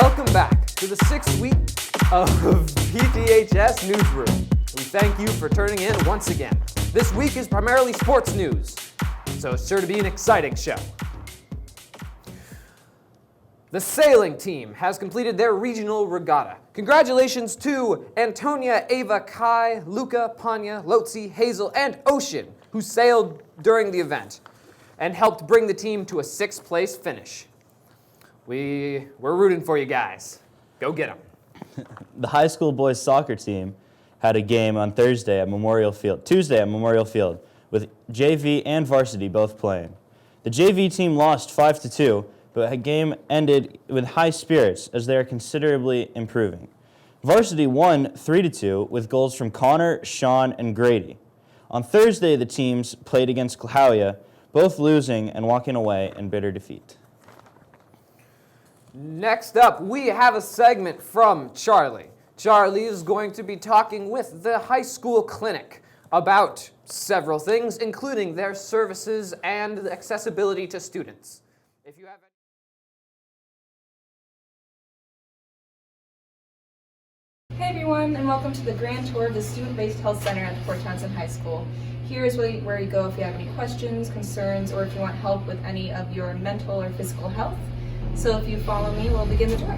Welcome back to the 6th week of PTHS Newsroom. We thank you for turning in once again. This week is primarily sports news, so it's sure to be an exciting show. The sailing team has completed their regional regatta. Congratulations to Antonia, Ava, Kai, Luca, Panya, Lotzi, Hazel, and Ocean, who sailed during the event and helped bring the team to a 6th place finish. We're rooting for you guys. Go get them. The high school boys soccer team had a game on Tuesday at Memorial Field, with JV and varsity both playing. The JV team lost 5-2, but the game ended with high spirits as they are considerably improving. Varsity won 3-2 with goals from Connor, Sean, and Grady. On Thursday, the teams played against Klahowya, both losing and walking away in bitter defeat. Next up, we have a segment from Charlie. Charlie is going to be talking with the high school clinic about several things, including their services and the accessibility to students. If you have Hey everyone, and welcome to the grand tour of the Student-Based Health Center at Port Townsend High School. Here is where you go if you have any questions, concerns, or if you want help with any of your mental or physical health. So if you follow me, we'll begin the tour.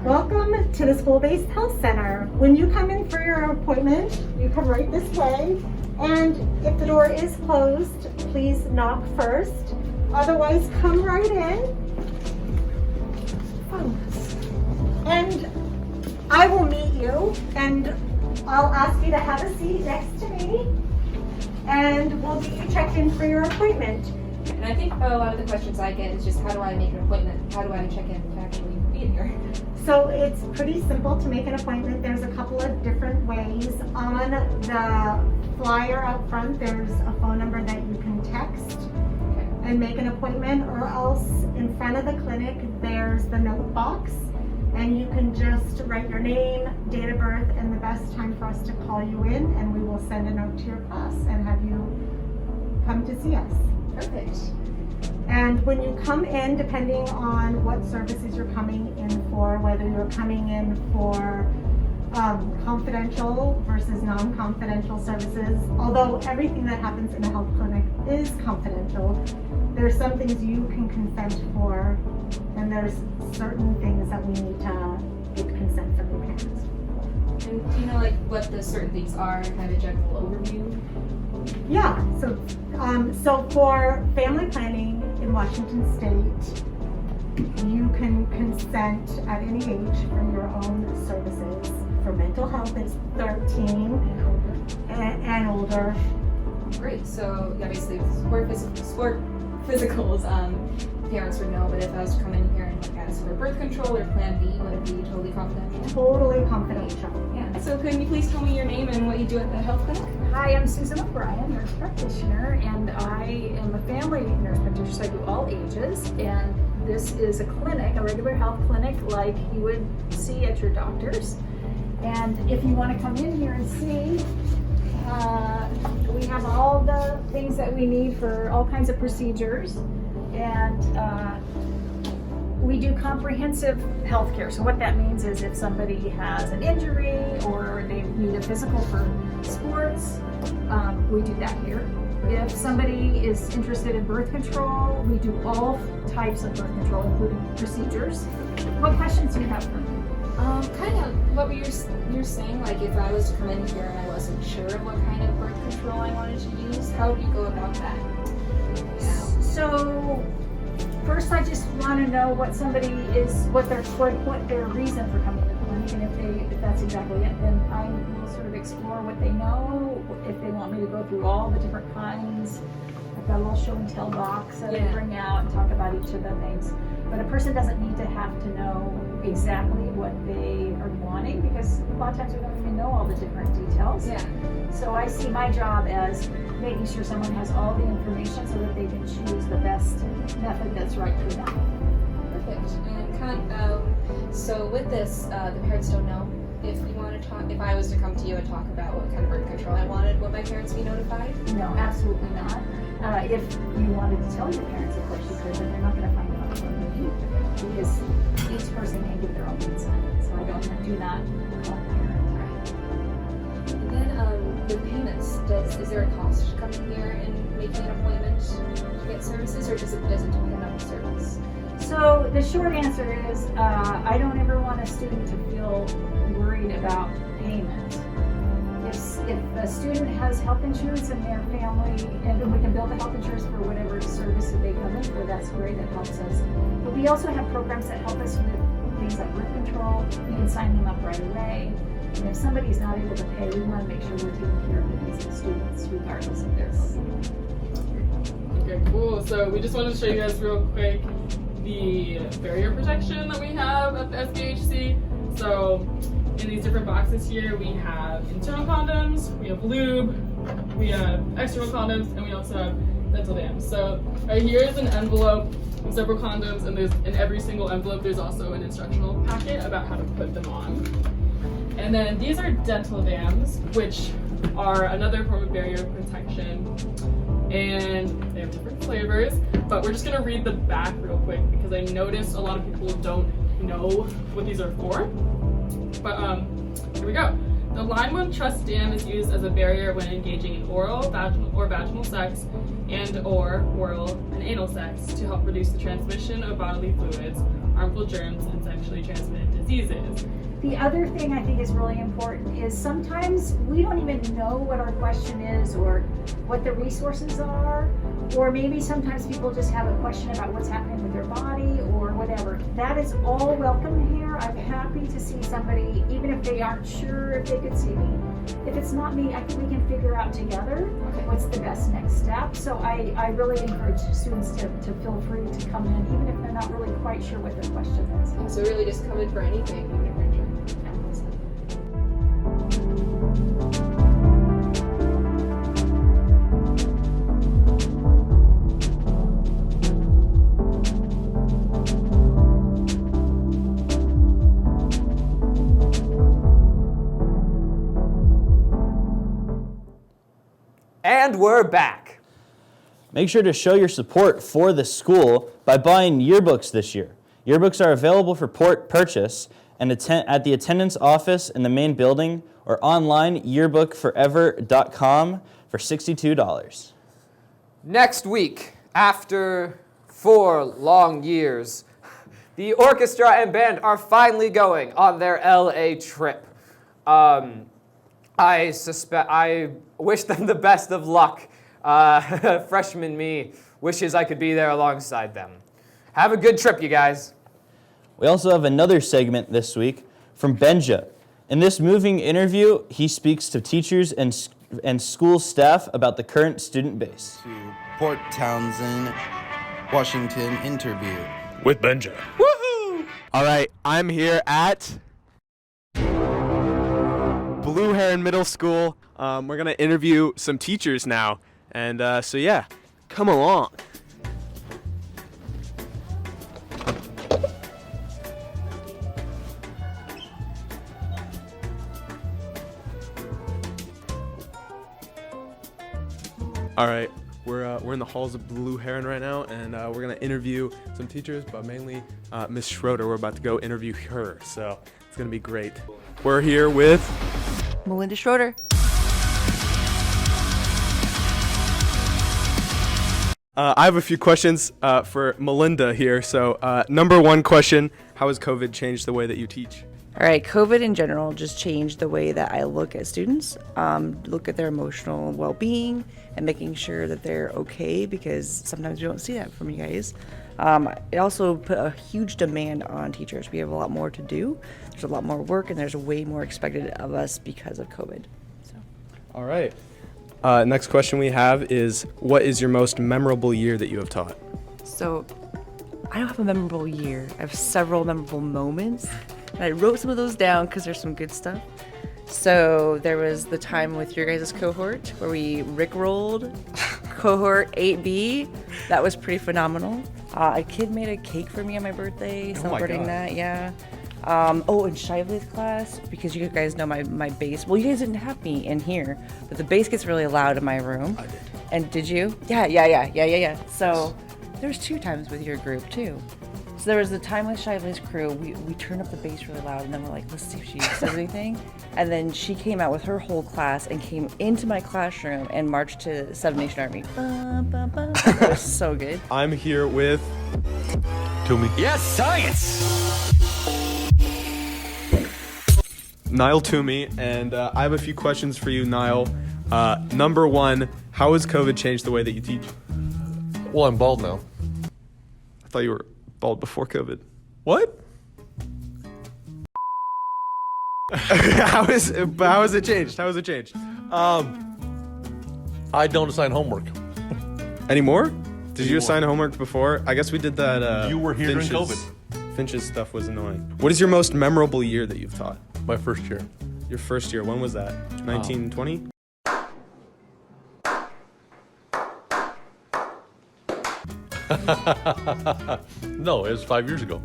Welcome to the School-Based Health Center. When you come in for your appointment, you come right this way. And if the door is closed, please knock first. Otherwise, come right in. And I will meet you, and I'll ask you to have a seat next to me, and we'll get you checked in for your appointment. And I think a lot of the questions I get is just how do I make an appointment? How do I check in to actually be in here? So it's pretty simple to make an appointment. There's a couple of different ways. On the flyer out front, there's a phone number that you can text and make an appointment, or else in front of the clinic, there's the note box. And you can just write your name, date of birth, and the best time for us to call you in, and we will send a note to your class and have you come to see us. Perfect. And when you come in, depending on what services you're coming in for, whether you're coming in for confidential versus non-confidential services, although everything that happens in a health clinic is confidential, there's some things you can consent for, and there's certain things that we need to get consent from your parents. And do you know what the certain things are, kind of a general overview? Yeah, so for family planning in Washington State, you can consent at any age for your own services. For mental health, it's 13 and older. Great, so obviously sport physicals, parents would know, but if I was to come in here and ask for birth control or Plan B, would it be totally confidential? Totally confidential. Yeah. So can you please tell me your name and what you do at the health clinic? Hi, I'm Susan O'Brien, nurse practitioner, and I am a family nurse practitioner, so I do all ages. And this is a clinic, a regular health clinic like you would see at your doctor's. And if you want to come in here and see, we have all the things that we need for all kinds of procedures. And we do comprehensive health care. So what that means is if somebody has an injury or they need a physical for sports, we do that here. If somebody is interested in birth control, we do all types of birth control, including procedures. What questions do you have for me? Kind of what you're saying, like if I was to come in here and I wasn't sure what kind of birth control I wanted to use, how do you go about that? Yeah. So first I just want to know what somebody is, what their reason for coming to the clinic, and if that's exactly it, then I will sort of explore what they know, if they want me to go through all the different kinds. I've got a little show and tell box that I bring out and talk about each of the things. But a person doesn't need to have to know exactly what they are wanting, because a lot of times we don't even know all the different details. Yeah. So I see my job as making sure someone has all the information so that they can choose the best method that's right for them. Perfect. And kind of, So with this, the parents don't know. If you want to talk, if I was to come to you and talk about what kind of birth control I wanted, would my parents be notified? No, absolutely not. If you wanted to tell your parents, of course you could, but they're not going to find out from you because each person can give their own consent. So do not call the parent. And then the payments, is there a cost to coming here and making an appointment to get services, or does it depend on the service? So the short answer is, I don't ever want a student to feel worried about payment. If a student has health insurance in their family, and we can build the health insurance for whatever service that they come in for, that's great, that helps us. But we also have programs that help us with things like birth control. We can sign them up right away. And if somebody's not able to pay, we want to make sure we're taking care of these students regardless of their location. Okay, cool. So we just wanted to show you guys real quick the barrier protection that we have at the SBHC. So in these different boxes here, we have internal condoms, we have lube, we have external condoms, and we also have dental dams. So right here is an envelope with several condoms, and there's in every single envelope there's also an instructional packet about how to put them on. And then these are dental dams, which are another form of barrier protection, and they have different flavors. But we're just gonna read the back real quick because I noticed a lot of people don't know what these are for. But here we go. The Line 1 Truss Dam is used as a barrier when engaging in oral, vaginal sex, and/or oral and anal sex to help reduce the transmission of bodily fluids, harmful germs, and sexually transmitted diseases. The other thing I think is really important is sometimes we don't even know what our question is or what the resources are, or maybe sometimes people just have a question about what's happening with their body or whatever. That is all welcome here. I'm happy to see somebody, even if they aren't sure if they could see me. If it's not me, I think we can figure out together what's the best next step. So I really encourage students to feel free to come in, even if they're not really quite sure what their question is. So really just come in for anything, even if you're interested. And we're back. Make sure to show your support for the school by buying yearbooks this year. Yearbooks are available for purchase and at the attendance office in the main building or online yearbookforever.com for $62. Next week, after 4 long years, the orchestra and band are finally going on their LA trip. I wish them the best of luck. Freshman me wishes I could be there alongside them. Have a good trip, you guys. We also have another segment this week from Benja. In this moving interview, he speaks to teachers and school staff about the current student base. To Port Townsend, Washington interview. With Benja. Woohoo! All right, I'm here at Blue Heron Middle School. We're going to interview some teachers now. And so yeah, come along. All right, we're in the halls of Blue Heron right now, and we're gonna interview some teachers, but mainly Miss Schroeder. We're about to go interview her, so it's gonna be great. We're here with Melinda Schroeder. I have a few questions for Melinda here. So number one question, how has COVID changed the way that you teach? All right, COVID in general just changed the way that I look at students, look at their emotional well-being and making sure that they're okay, because sometimes we don't see that from you guys. It also put a huge demand on teachers. We have a lot more to do. There's a lot more work, and there's way more expected of us because of COVID. So. All right. Next question we have is, what is your most memorable year that you have taught? So, I don't have a memorable year. I have several memorable moments. And I wrote some of those down because there's some good stuff. So there was the time with your guys' cohort where we rickrolled cohort 8B. That was pretty phenomenal. A kid made a cake for me on my birthday, celebrating God. that, yeah. Oh, in Shively's class, because you guys know my bass. Well, you guys didn't have me in here, but the bass gets really loud in my room. I did. And did you? Yeah. So there's 2 times with your group too. So there was the time with Shively's crew, we turned up the bass really loud, and then we're like, let's see if she says anything. And then she came out with her whole class and came into my classroom and marched to Seven Nation Army. Ba, ba, ba. That was so good. I'm here with Toomey. Yes, science! Niall Toomey, and I have a few questions for you, Niall. Number 1, how has COVID changed the way that you teach? Well, I'm bald now. I thought you were bald before COVID. What? How has it changed? How has it changed? I don't assign homework. Anymore? Did you assign homework before? I guess we did that. You were here during Finch's stuff was annoying. What is your most memorable year that you've taught? My first year. Your first year. When was that? 1920? No, it was 5 years ago.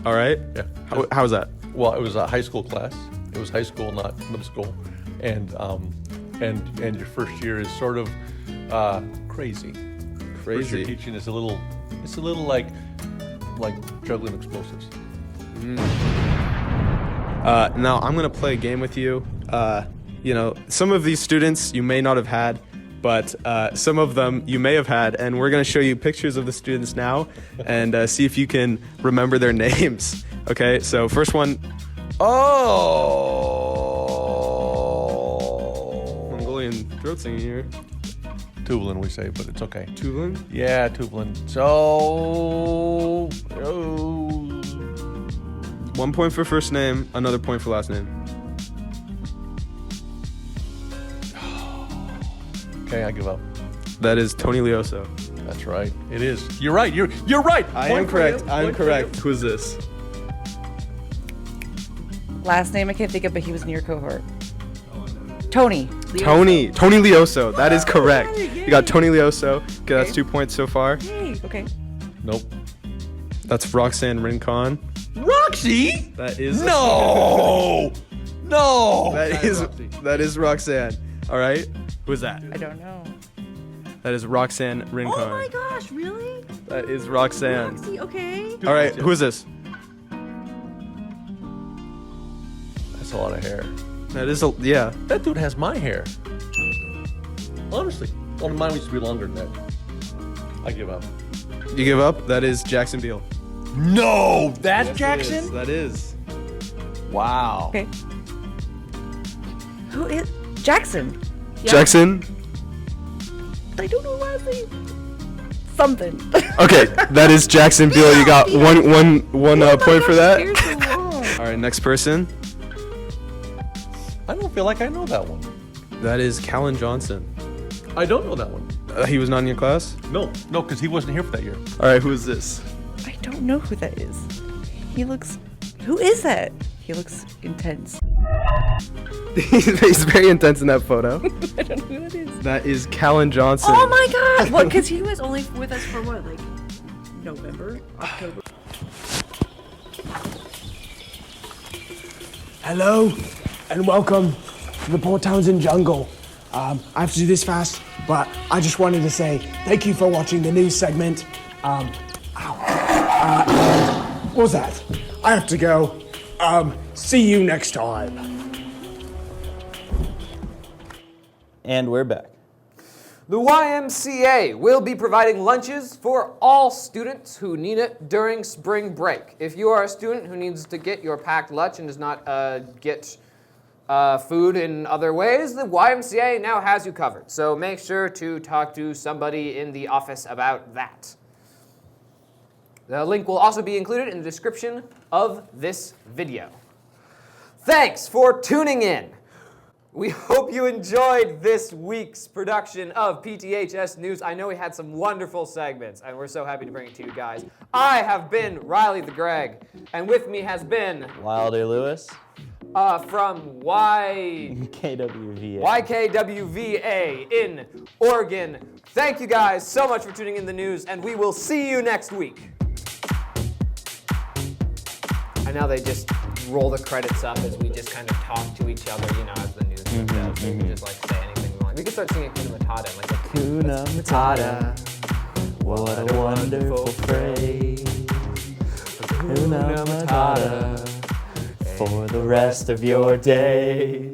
All right. Yeah. How was that? Well, it was a high school class. It was high school, not middle school, and your first year is sort of crazy. First year teaching is a little like juggling explosives. Now I'm gonna play a game with you. Some of these students you may not have had, but some of them you may have had, and we're gonna show you pictures of the students now and see if you can remember their names. Okay, so first one. Oh! Mongolian throat singing here. Tubelin, we say, but it's okay. Tubelin? Yeah, Tubelin. So, 1 point for first name, another point for last name. okay, I give up. That is Tony Lioso. That's right. It is. You're right. You're right. I am correct. I am correct. Who is this? Last name I can't think of, but he was in your cohort. Tony. Tony Lioso. That is correct. Yay. You got Tony Lioso. Okay, that's 2 points so far. Yay. Okay. Nope. That's Roxanne Rincon. Roxy? That is No. No. that is Roxanne. All right. Who is that? I don't know. That is Roxanne Rincon. Oh my gosh, really? That is Roxanne. Roxy, okay. All right. Who is this? That's a lot of hair. That is yeah. That dude has my hair. Honestly. Well, mine used to be longer than that. I give up. You give up? That is Jackson Beal. No, that's Yes, Jackson? That is. Wow. Okay. Who is Jackson? Yeah. Jackson. I don't know last name. Something. Okay, that is Jackson Beal. You got one point for that. You're so long. All right, next person. I don't feel like I know that one. That is Callan Johnson. I don't know that one. He was not in your class? No, because he wasn't here for that year. All right, who is this? I don't know who that is. Who is that? He looks intense. He's very intense in that photo. I don't know who that is. That is Callan Johnson. Oh my god! What? Because he was only with us for what, like November, October? Hello, and welcome to the Port Townsend jungle. I have to do this fast, but I just wanted to say thank you for watching the news segment. And what was that? I have to go. See you next time. And we're back. The YMCA will be providing lunches for all students who need it during spring break. If you are a student who needs to get your packed lunch and does not get food in other ways, the YMCA now has you covered. So make sure to talk to somebody in the office about that. The link will also be included in the description of this video. Thanks for tuning in. We hope you enjoyed this week's production of PTHS News. I know we had some wonderful segments, and we're so happy to bring it to you guys. I have been Riley the Greg, and with me has been Wilder Lewis. from YKWVA in Oregon. Thank you guys so much for tuning in the news, and we will see you next week. And now they just roll the credits up as we just kind of talk to each other, you know, as the news does. We can just like say anything we want. We can start singing Kuna Matata and like Kuna Matata, what a wonderful phrase. Kuna Matata, for the rest of your days.